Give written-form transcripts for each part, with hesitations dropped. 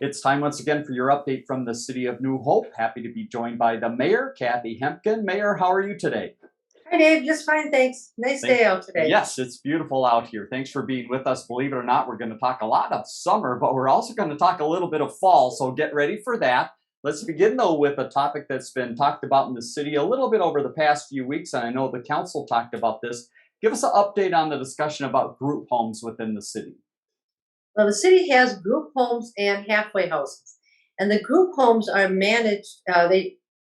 It's time once again for your update from the City of New Hope. Happy to be joined by the Mayor, Kathi Hemken. Mayor, how are you today? Hi, Dave. Just fine, thanks. Nice day out today. Yes, it's beautiful out here. Thanks for being with us. Believe it or not, we're going to talk a lot of summer, but we're also going to talk a little bit of fall, so get ready for that. Let's begin, though, with a topic that's been talked about in the city a little bit over the past few weeks, and I know the council talked about this. Give us an update on the discussion about group homes within the city. Well, the city has group homes and halfway houses, and the group homes are managed by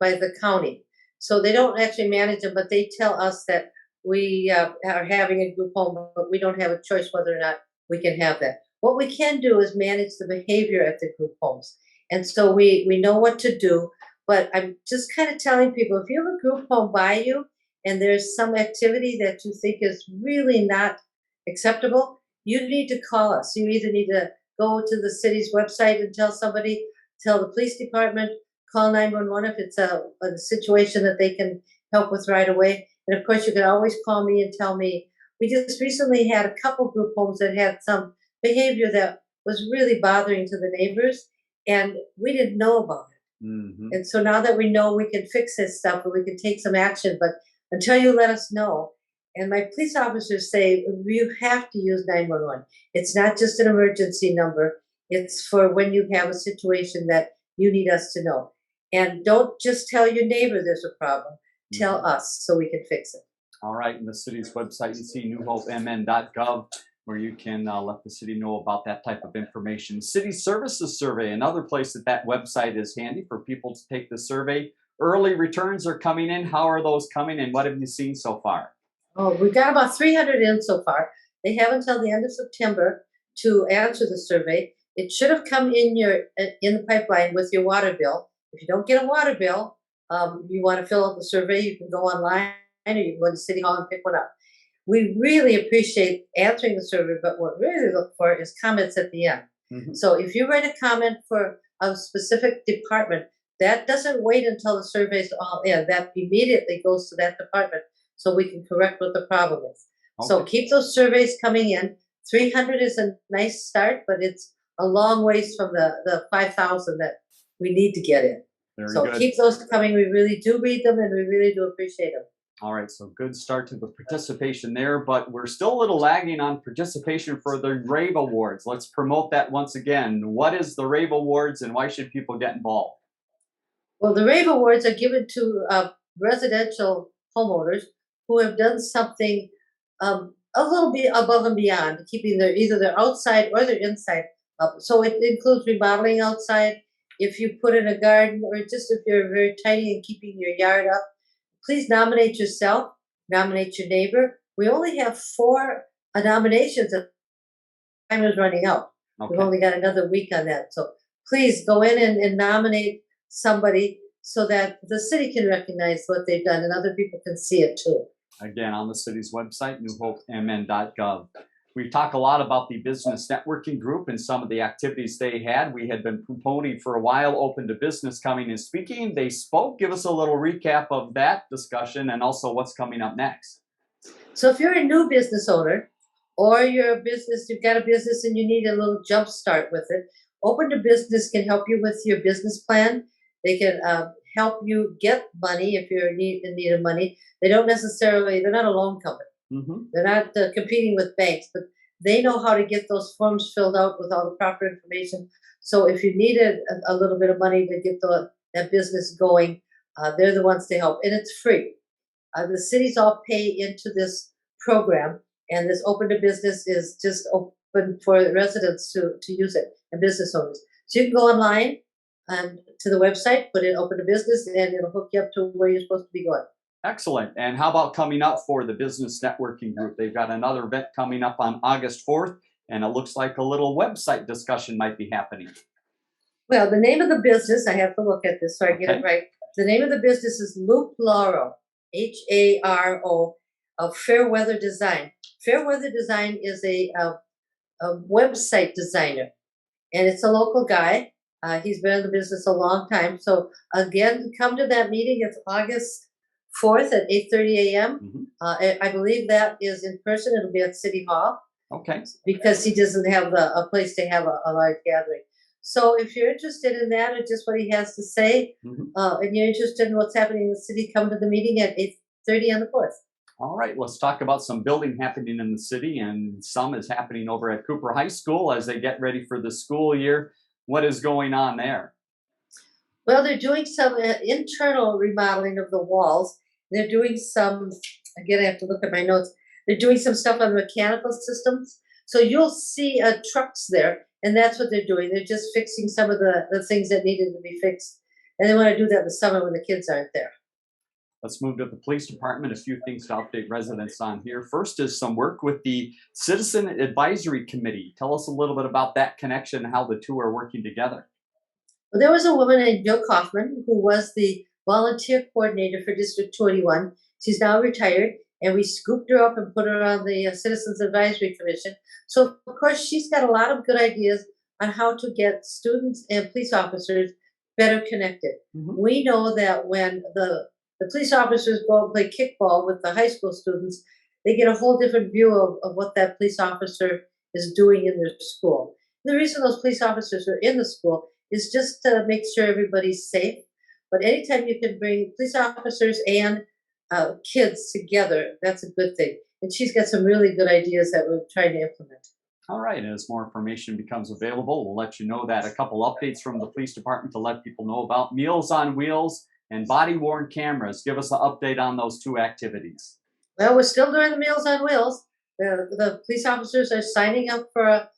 the county. So they don't actually manage them, but they tell us that we are having a group home, but we don't have a choice whether or not we can have that. What we can do is manage the behavior at the group homes. And so we know what to do, but I'm just kind of telling people, if you have a group home by you and there's some activity that you think is really not acceptable, you need to call us. You either need to go to the city's website and tell somebody, tell the police department, call 911 if it's a situation that they can help with right away. And of course, you can always call me and tell me. We just recently had a couple group homes that had some behavior that was really bothering to the neighbors, and we didn't know about it. Mm-hmm. And so now that we know, we can fix this stuff and we can take some action. But until you let us know, and my police officers say, you have to use 911. It's not just an emergency number. It's for when you have a situation that you need us to know. And don't just tell your neighbor there's a problem. Tell us so we can fix it. All right. In the city's website, you see newhopemn.gov, where you can let the city know about that type of information. City Services Survey, another place that website is handy for people to take the survey. Early returns are coming in. How are those coming in? What have you seen so far? Oh, we've got about 300 in so far. They have until the end of September to answer the survey. It should have come in the pipeline with your water bill. If you don't get a water bill, you want to fill out the survey, you can go online or you can go to City Hall and pick one up. We really appreciate answering the survey, but what we really look for is comments at the end. Mm-hmm. So if you write a comment for a specific department, that doesn't wait until the survey's all in. That immediately goes to that department so we can correct what the problem is. Okay. So keep those surveys coming in. 300 is a nice start, but it's a long ways from the 5,000 that we need to get in. Very good. Keep those coming. We really do read them, and we really do appreciate them. All right, so good start to the participation there, but we're still a little lagging on participation for the Rave Awards. Let's promote that once again. What is the Rave Awards, and why should people get involved? Well, the Rave Awards are given to residential homeowners who have done something a little bit above and beyond, keeping either their outside or their inside up. So it includes remodeling outside. If you put in a garden, or just if you're very tidy and keeping your yard up, please nominate yourself, nominate your neighbor. We only have 4 nominations, and time is running out. Okay. We've only got another week on that. So please go in and nominate somebody so that the city can recognize what they've done and other people can see it too. Again, on the city's website, newhopemn.gov. We talk a lot about the business networking group and some of the activities they had. We had been promoting for a while Open to Business Coming and Speaking. They spoke. Give us a little recap of that discussion and also what's coming up next. So if you're a new business owner or you've got a business and you need a little jump start with it, Open to Business can help you with your business plan. They can help you get money if you're in need of money. They're not a loan company. Mm-hmm. They're not competing with banks, but they know how to get those forms filled out with all the proper information. So if you needed a little bit of money to get that business going, they're the ones to help. And it's free. The cities all pay into this program, and this Open to Business is just open for the residents to use it, and business owners. So you can go online to the website, put in Open to Business, and it'll hook you up to where you're supposed to be going. Excellent. And how about coming up for the business networking group? They've got another event coming up on August 4th, and it looks like a little website discussion might be happening. Well, the name of the business, I have to look at this so I get it right. The name of the business is Loop Lauro, Haro, of Fairweather Design. Fairweather Design is a website designer, and it's a local guy. He's been in the business a long time. So again, come to that meeting. It's August 4th at 8:30 a.m. Mm-hmm. I believe that is in person. It'll be at City Hall. Okay. Because he doesn't have a place to have a large gathering. So if you're interested in that or just what he has to say, Mhm. and you're interested in what's happening in the city, come to the meeting at 8:30 on the 4th. All right, let's talk about some building happening in the city, and some is happening over at Cooper High School as they get ready for the school year. What is going on there? Well, they're doing some internal remodeling of the walls. They're doing some, again, I have to look at my notes. They're doing some stuff on mechanical systems. So you'll see trucks there, and that's what they're doing. They're just fixing some of the things that needed to be fixed. And they want to do that in the summer when the kids aren't there. Let's move to the police department. A few things to update residents on here. First is some work with the Citizen Advisory Committee. Tell us a little bit about that connection and how the two are working together. Well, there was a woman named Jill Kaufman who was the volunteer coordinator for District 21. She's now retired, and we scooped her up and put her on the Citizens Advisory Commission. So, of course, she's got a lot of good ideas on how to get students and police officers better connected. Mhm. We know that when the police officers go and play kickball with the high school students, they get a whole different view of what that police officer is doing in their school. The reason those police officers are in the school is just to make sure everybody's safe. But anytime you can bring police officers and kids together, that's a good thing. And she's got some really good ideas that we're trying to implement. All right, as more information becomes available, we'll let you know that. A couple updates from the police department to let people know about Meals on Wheels and body worn cameras. Give us an update on those two activities. Well, we're still doing the Meals on Wheels. The police officers are signing up for a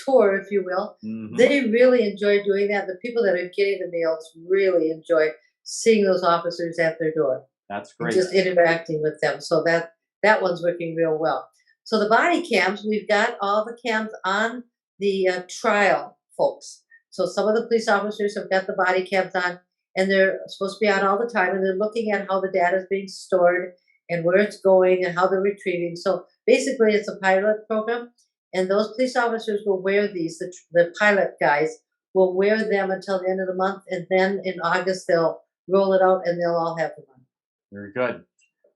tour, if you will. Mhm. They really enjoy doing that. The people that are getting the meals really enjoy seeing those officers at their door That's and great. just interacting with them. So that one's working real well. So the body cams, we've got all the cams on the trial folks. So some of the police officers have got the body cams on, and they're supposed to be on all the time, and they're looking at how the data is being stored and where it's going and how they're retrieving. So basically, it's a pilot program, and those police officers will wear these. The pilot guys will wear them until the end of the month, and then in August they'll roll it out, and they'll all have them on. Very good.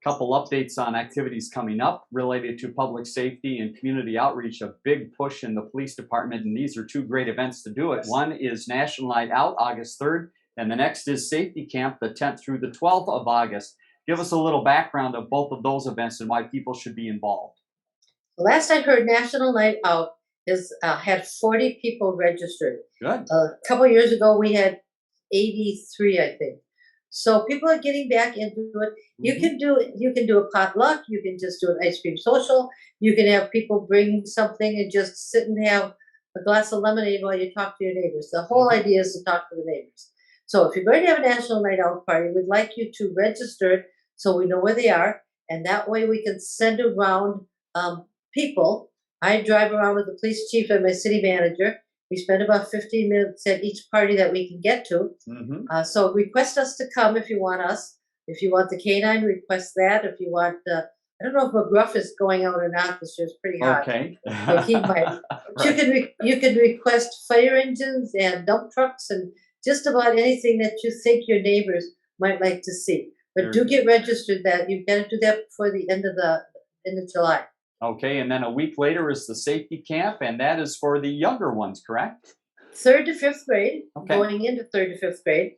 Couple updates on activities coming up related to public safety and community outreach. A big push in the police department, and these are two great events to do it. One is National Night Out, August 3rd, and the next is Safety Camp, the 10th through the 12th of August. Give us a little background of both of those events and why people should be involved. The last I heard, National Night Out is had 40 people registered. Good. A couple years ago, we had 83, I think. So people are getting back into it. You Mhm. can do a potluck. You can just do an ice cream social. You can have people bring something and just sit and have a glass of lemonade while you talk to your neighbors. The whole idea is to talk to the neighbors. So if you're going to have a National Night Out party, we'd like you to register it so we know where they are, and that way we can send around people. I drive around with the police chief and my city manager. We spend about 15 minutes at each party that we can get to. Mhm. So request us to come if you want us. If you want the canine, request that. If you want, I don't know if McGruff is going out or not this year. It's pretty hot. Okay. So he might. But you can request fire engines and dump trucks and just about anything that you think your neighbors might like to see. But Very do good. get registered. That you've got to do that before the end of July. Okay, and then a week later is the safety camp, and that is for the younger ones, correct? 3rd to 5th grade, Okay. going into 3rd to 5th grade.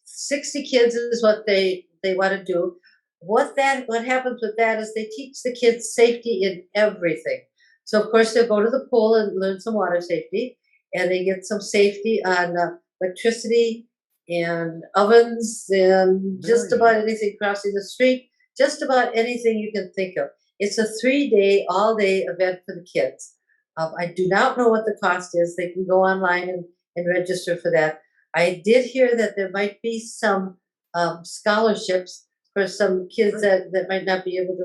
60 kids is what they want to do. What happens with that is they teach the kids safety in everything. So of course they'll go to the pool and learn some water safety, and they get some safety on electricity and ovens and just Very about anything crossing the street, just about anything you can think of. It's a 3-day, all-day event for the kids. I do not know what the cost is. They can go online and register for that. I did hear that there might be some scholarships for some kids that might not be able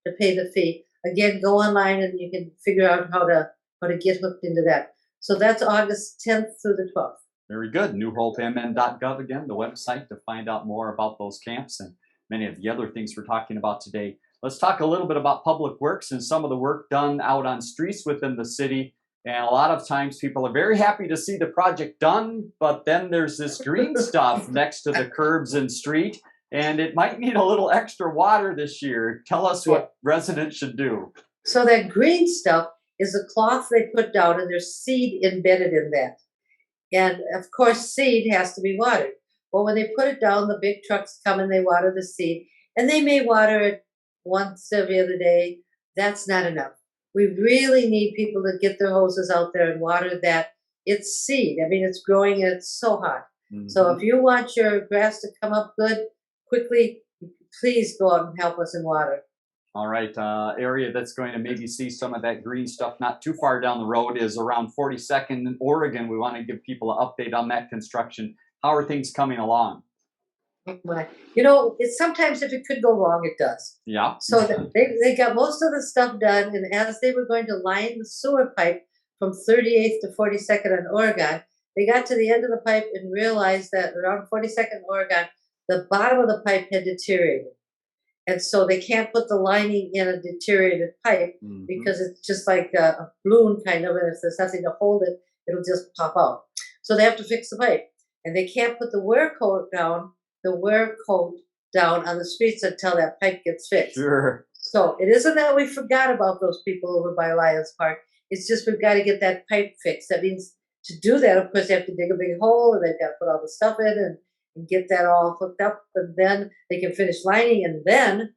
to pay the fee. Again, go online and you can figure out how to get hooked into that. So that's August 10th through the 12th. Very good. newhopemn.gov again, the website to find out more about those camps and many of the other things we're talking about today. Let's talk a little bit about public works and some of the work done out on streets within the city. And a lot of times people are very happy to see the project done, but then there's this green stuff next to the curbs and street, and it might need a little extra water this year. Tell us what residents should do. So that green stuff is a cloth they put down, and there's seed embedded in that. And of course, seed has to be watered. Well, when they put it down, the big trucks come and they water the seed, and they may water it once every other day. That's not enough. We really need people to get their hoses out there and water that. It's seed. I mean, it's growing and it's so hot. So if you want your grass to come up good quickly, please go out and help us in water. All right, area that's going to maybe see some of that green stuff not too far down the road is around 42nd in Oregon. We want to give people an update on that construction. How are things coming along? But, it's sometimes if it could go wrong, it does. Yeah. So they got most of the stuff done, and as they were going to line the sewer pipe from 38th to 42nd in Oregon, they got to the end of the pipe and realized that around 42nd Oregon, the bottom of the pipe had deteriorated. And so they can't put the lining in a deteriorated pipe because it's just like a balloon kind of, and if there's nothing to hold it, it'll just pop out. So they have to fix the pipe. And they can't put the wear coat down on the streets until that pipe gets fixed. Sure. So it isn't that we forgot about those people over by Lions Park. It's just we've got to get that pipe fixed. That means to do that, of course, they have to dig a big hole, and they've got to put all the stuff in and get that all hooked up, and then they can finish lining, and then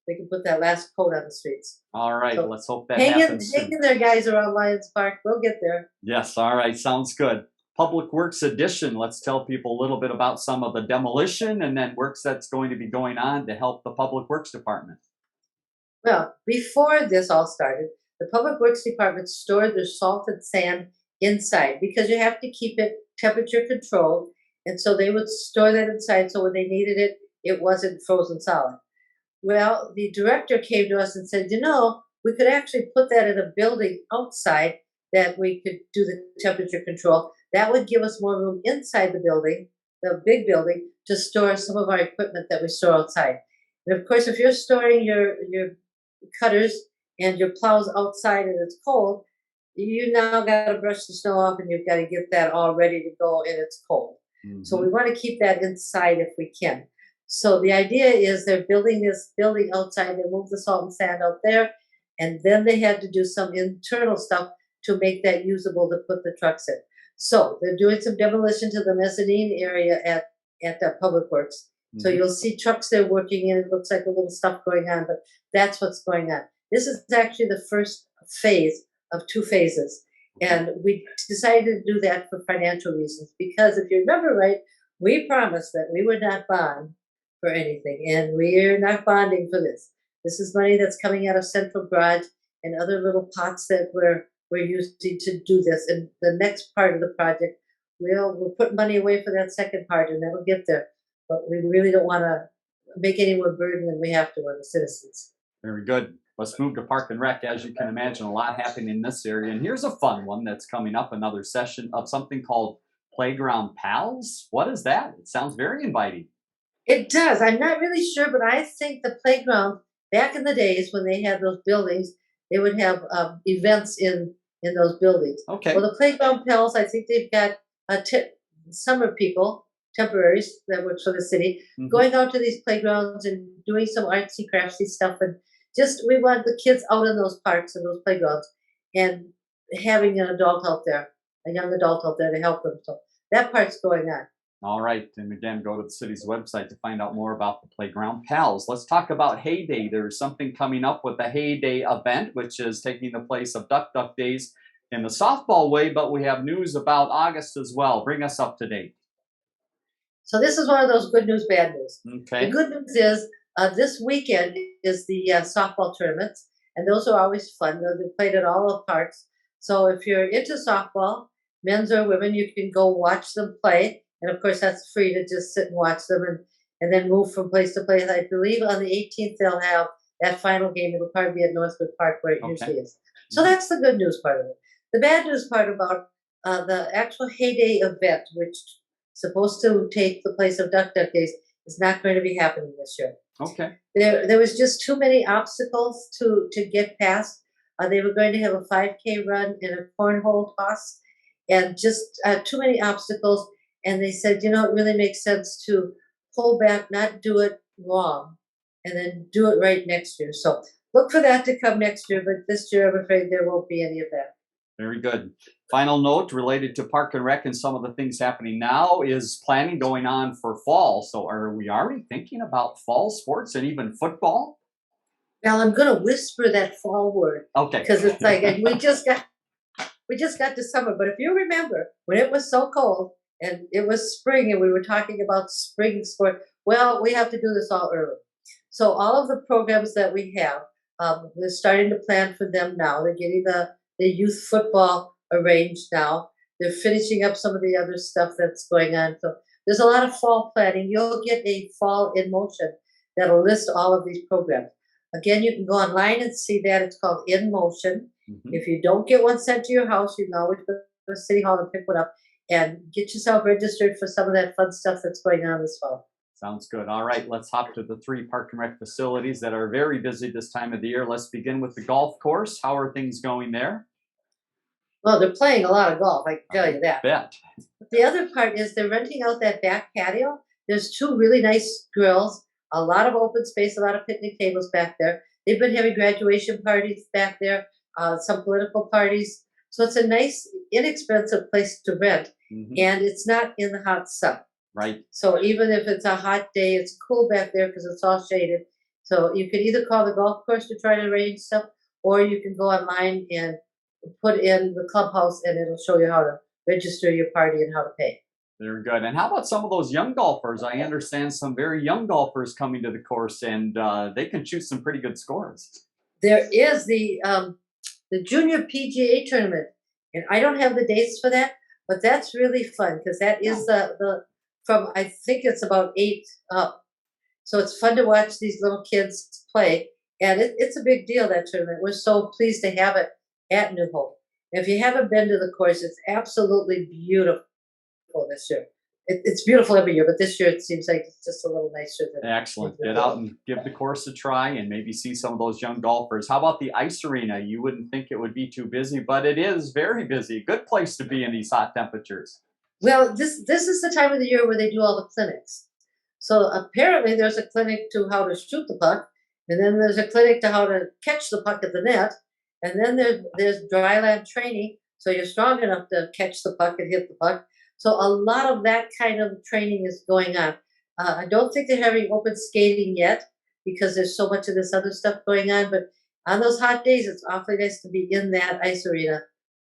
they can put that last coat on the streets. All right, So let's hope that happens soon. Hang in there, guys, around Lions Park. We'll get there. Yes, all right, sounds good. Public Works Edition, let's tell people a little bit about some of the demolition and then works that's going to be going on to help the Public Works Department. Well, before this all started, the Public Works Department stored their salted sand inside because you have to keep it temperature controlled. And so they would store that inside so when they needed it, it wasn't frozen solid. Well, the director came to us and said, we could actually put that in a building outside that we could do the temperature control. That would give us more room inside the building, the big building, to store some of our equipment that we store outside. And of course, if you're storing your cutters and your plows outside and it's cold, you now got to brush the snow off and you've got to get that all ready to go and it's cold. So we want to keep that inside if we can. So the idea is they're building this building outside. They moved the salt and sand out there, and then they had to do some internal stuff to make that usable to put the trucks in. So they're doing some demolition to the mezzanine area at the Public Works. So you'll see trucks there working in. It looks like a little stuff going on, but that's what's going on. This is actually the first phase of 2 phases. And we decided to do that for financial reasons, because if you remember right, we promised that we would not bond for anything, and we're not bonding for this. This is money that's coming out of Central Garage and other little pots that we're using to do this. And the next part of the project, we'll put money away for that second part, and that'll get there. But we really don't want to make any more burden than we have to on the citizens. Very good. Let's move to Park and Rec. As you can imagine, a lot happening in this area. And here's a fun one that's coming up, another session of something called Playground Pals. What is that? It sounds very inviting. It does. I'm not really sure, but I think the playground, back in the days when they had those buildings, they would have events in those buildings. Okay. Well, the Playground Pals, I think they've got summer people, temporaries that work for the city, going out to these playgrounds and doing some artsy, craftsy stuff. And we want the kids out in those parks and those playgrounds and having an adult out there, a young adult out there to help them. So that part's going on. All right. And again, go to the city's website to find out more about the Playground Pals. Let's talk about Hay Day. There's something coming up with the Hay Day event, which is taking the place of Duck Duck Days in the softball way, but we have news about August as well. Bring us up to date. So this is one of those good news, bad news. Okay. The good news is this weekend is the softball tournaments, and those are always fun. They're played at all the parks. So if you're into softball, men's or women, you can go watch them play. And of course, that's free to just sit and watch them and then move from place to place. I believe on the 18th, they'll have that final game. It'll probably be at Northwood Park where it usually is. So that's the good news part of it. The bad news part about the actual Hay Day event, which is supposed to take the place of Duck Duck Days, is not going to be happening this year. Okay. There was just too many obstacles to get past. They were going to have a 5K run and a cornhole toss, and just too many obstacles. And they said, it really makes sense to pull back, not do it wrong, and then do it right next year. So look for that to come next year. But this year, I'm afraid there won't be any of that. Very good. Final note related to Park and Rec and some of the things happening now is planning going on for fall. So are we already thinking about fall sports and even football? Now I'm going to whisper that fall word Okay. because it's like, and we just got to summer. But if you remember when it was so cold and it was spring and we were talking about spring sport, well, we have to do this all early. So all of the programs that we have, we're starting to plan for them now. They're getting the youth football arranged now. They're finishing up some of the other stuff that's going on. So there's a lot of fall planning. You'll get a fall in motion that'll list all of these programs. Again, you can go online and see that. It's called In Motion. Mhm. If you don't get one sent to your house, you can always go to City Hall and pick one up and get yourself registered for some of that fun stuff that's going on this fall. Sounds good. All right, let's hop to the 3 Park and Rec facilities that are very busy this time of the year. Let's begin with the golf course. How are things going there? Well, they're playing a lot of golf, I can tell you that. Bet. But the other part is they're renting out that back patio. There's 2 really nice grills, a lot of open space, a lot of picnic tables back there. They've been having graduation parties back there, some political parties. So it's a nice, inexpensive place to rent, Mhm. and it's not in the hot sun. Right. So even if it's a hot day, it's cool back there because it's all shaded. So you can either call the golf course to try to arrange stuff, or you can go online and put in the clubhouse, and it'll show you how to register your party and how to pay. Very good. And how about some of those young golfers? I understand some very young golfers coming to the course, and they can shoot some pretty good scores. There is the junior PGA tournament, and I don't have the dates for that, but that's really fun because that is the from I think it's about 8 up. So it's fun to watch these little kids play, and it's a big deal, that tournament. We're so pleased to have it at New Hope. If you haven't been to the course, it's absolutely beautiful this year. It's beautiful every year, but this year it seems like it's just a little nicer than Excellent. Get out and give the course a try and maybe see some of those young golfers. How about the ice arena? You wouldn't think it would be too busy, but it is very busy. Good place to be in these hot temperatures. Well, this is the time of the year where they do all the clinics. So apparently there's a clinic to how to shoot the puck, and then there's a clinic to how to catch the puck at the net, and then there's dry land training, so you're strong enough to catch the puck and hit the puck. So a lot of that kind of training is going on. I don't think they're having open skating yet because there's so much of this other stuff going on, but on those hot days, it's awfully nice to be in that ice arena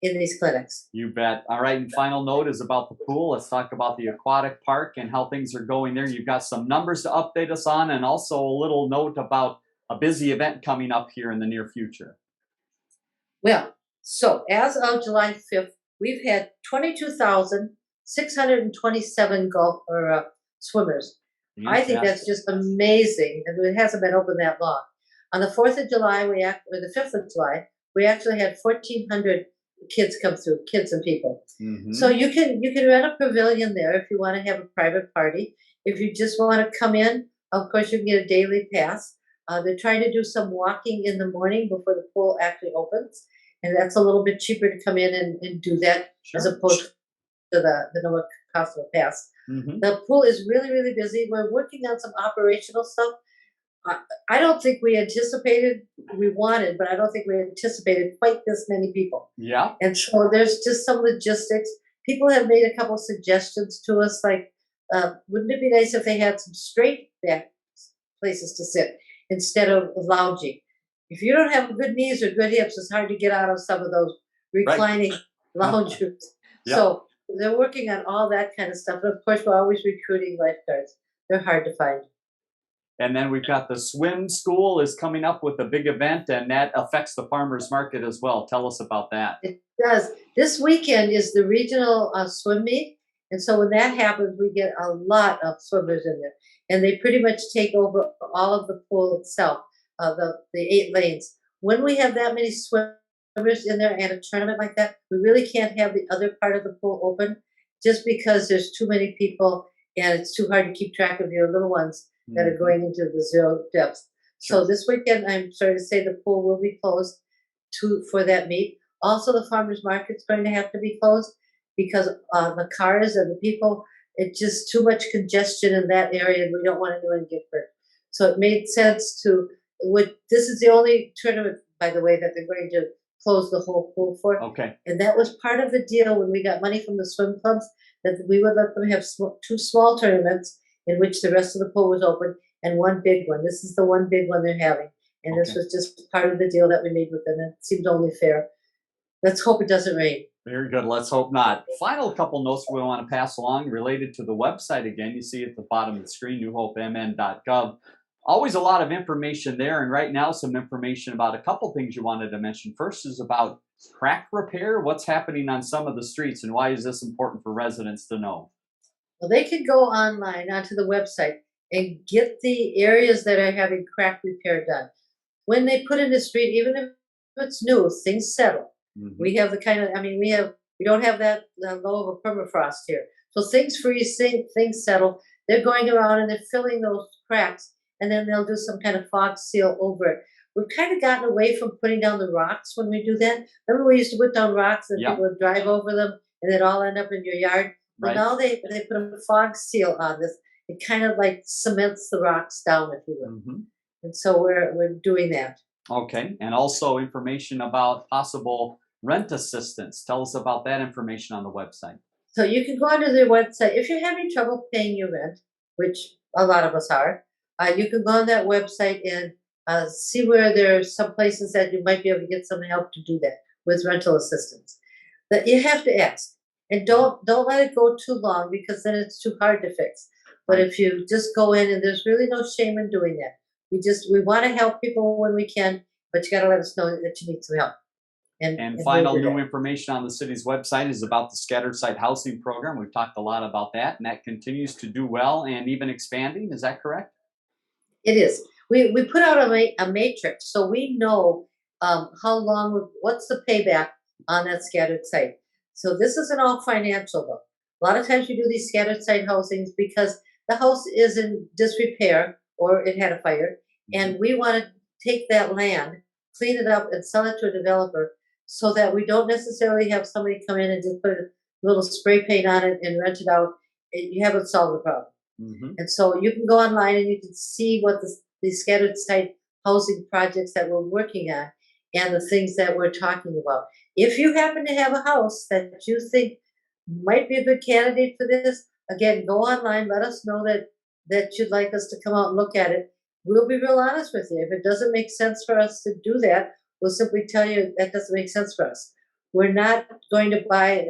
in these clinics. You bet. All right. And final note is about the pool. Let's talk about the Aquatic Park and how things are going there. You've got some numbers to update us on, and also a little note about a busy event coming up here in the near future. Well, so as of July 5th, we've had 22,627 golf or swimmers. I think that's just amazing, and it hasn't been open that long. On the 4th of July, or the 5th of July, we actually had 1,400 kids come through, kids and people. Mm-hmm. So you can rent a pavilion there if you want to have a private party. If you just want to come in, of course you can get a daily pass. They're trying to do some walking in the morning before the pool actually opens, and that's a little bit cheaper to come in and do that as opposed to the no cost of a pass. Mm-hmm. The pool is really, really busy. We're working on some operational stuff. I don't think we wanted, but I don't think we anticipated quite this many people. Yeah. And so there's just some logistics. People have made a couple suggestions to us, like, wouldn't it be nice if they had some straight back places to sit instead of lounging? If you don't have good knees or good hips, it's hard to get out of some of those reclining loungers. Yep. So they're working on all that kind of stuff. And of course, we're always recruiting lifeguards. They're hard to find. And then we've got the swim school is coming up with a big event, and that affects the farmers market as well. Tell us about that. It does. This weekend is the regional swim meet. And so when that happens, we get a lot of swimmers in there. And they pretty much take over all of the pool itself, the 8 lanes. When we have that many swimmers in there and a tournament like that, we really can't have the other part of the pool open just because there's too many people and it's too hard to keep track of your little ones that are going into the 0 depths. Sure. So this weekend, I'm sorry to say, the pool will be closed for that meet. Also, the farmers market's going to have to be closed because the cars and the people, it's just too much congestion in that area, and we don't want anyone to get hurt. So it made sense this is the only tournament, by the way, that they're going to close the whole pool for. Okay. And that was part of the deal when we got money from the swim clubs, that we would let them have two small tournaments in which the rest of the pool was open and one big one. This is the one big one they're having. And this Okay. was just part of the deal that we made with them. It seemed only fair. Let's hope it doesn't rain. Very good. Let's hope not. Final couple notes we want to pass along related to the website. Again, you see at the bottom of the screen, newhopemn.gov. Always a lot of information there. And right now, some information about a couple things you wanted to mention. First is about crack repair. What's happening on some of the streets and why is this important for residents to know? Well, they can go online onto the website and get the areas that are having crack repair done. When they put in the street, even if it's new, things settle. Mhm. We have the kind of, we don't have that low of a permafrost here. So things freeze, things settle. They're going around and they're filling those cracks, and then they'll do some kind of fog seal over it. We've kind of gotten away from putting down the rocks when we do that. Remember, we used to put down rocks and Yep. people would drive over them and they'd all end up in your yard. Well, Right. now they put a fog seal on this. It kind of like cements the rocks down, if you will. Mhm. And so we're doing that. Okay. And also information about possible rent assistance. Tell us about that information on the website. So you can go onto their website. If you're having trouble paying your rent, which a lot of us are, you can go on that website and see where there are some places that you might be able to get some help to do that with rental assistance. But you have to ask, and don't let it go too long because then it's too hard to fix. But if you just go in, and there's really no shame in doing that. We want to help people when we can, but you got to let us know that you need some help. And we'll final do new that. information on the city's website is about the scattered site housing program. We've talked a lot about that, and that continues to do well and even expanding. Is that correct? It is. We put out a matrix so we know how long, what's the payback on that scattered site. So this isn't all financial though. A lot of times we do these scattered site housings because the house is in disrepair or it had a fire, and we want to take that land, clean it up, and sell it to a developer so that we don't necessarily have somebody come in and just put a little spray paint on it and rent it out. You haven't solved the problem. Mhm. And so you can go online and you can see what the scattered site housing projects that we're working on and the things that we're talking about. If you happen to have a house that you think might be a good candidate for this, again, go online, let us know that you'd like us to come out and look at it. We'll be real honest with you. If it doesn't make sense for us to do that, we'll simply tell you that doesn't make sense for us. We're not going to buy,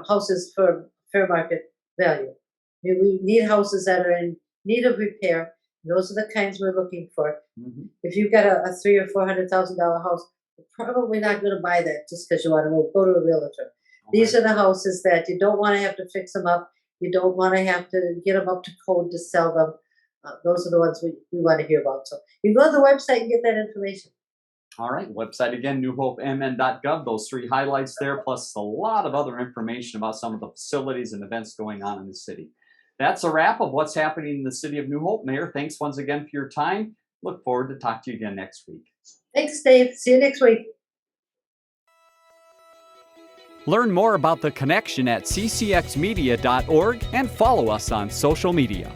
houses for fair market value. We need houses that are in need of repair. Those are the kinds we're looking for. Mhm. If you've got a $300,000 or $400,000 house, you're probably not going to buy that just because you want to go to a realtor. These are the houses that you don't want to have to fix them up. You don't want to have to get them up to code to sell them. Those are the ones we want to hear about. So you go to the website and get that information. All right. Website again, newhopemn.gov. Those three highlights there, plus a lot of other information about some of the facilities and events going on in the city. That's a wrap of what's happening in the city of New Hope. Mayor, thanks once again for your time. Look forward to talk to you again next week. Thanks, Dave. See you next week. Learn more about The Connection at ccxmedia.org and follow us on social media.